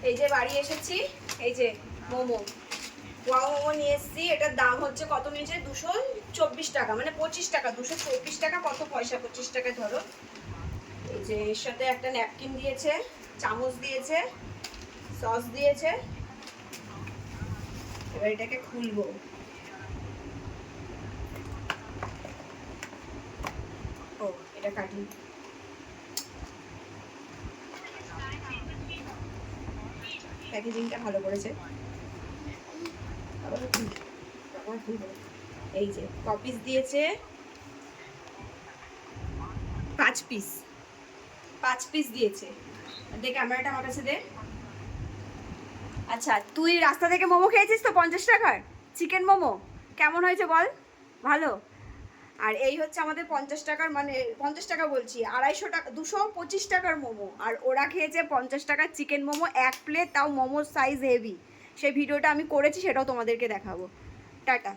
এই যে বাড়ি এসেছি, এই যে মোমো, ওয়াও মোমো নিয়ে এসেছি। এটার দাম হচ্ছে কত নিয়েছে, 224 টাকা, মানে 25 টাকা, 224 টাকা, কত পয়সা, 25 টাকা ধরো। এই যে এর সাথে একটা ন্যাপকিন দিয়েছে, চামচ দিয়েছে, সস দিয়েছে। এবার এটাকে খুলবো। ও এটা কাটি, প্যাকেজিংটা ভালো করেছে। এই যে কপিস দিয়েছে 5 পিস, 5 পিস দিয়েছে। দে ক্যামেরাটা আমার কাছে দে। আচ্ছা, তুই রাস্তা থেকে মোমো খেয়েছিস তো 50 টাকার চিকেন মোমো, কেমন হয়েছে বল? ভালো। আর এই হচ্ছে আমাদের 50 টাকার, মানে 50 টাকা বলছি, 250 টাকা, 225 টাকার মোমো। আর ওরা খেয়েছে 50 টাকার চিকেন মোমো, 1 প্লেট, তাও মোমোর সাইজ হেভি। সেই ভিডিওটা আমি করেছি, সেটাও তোমাদেরকে দেখাবো। টাটা।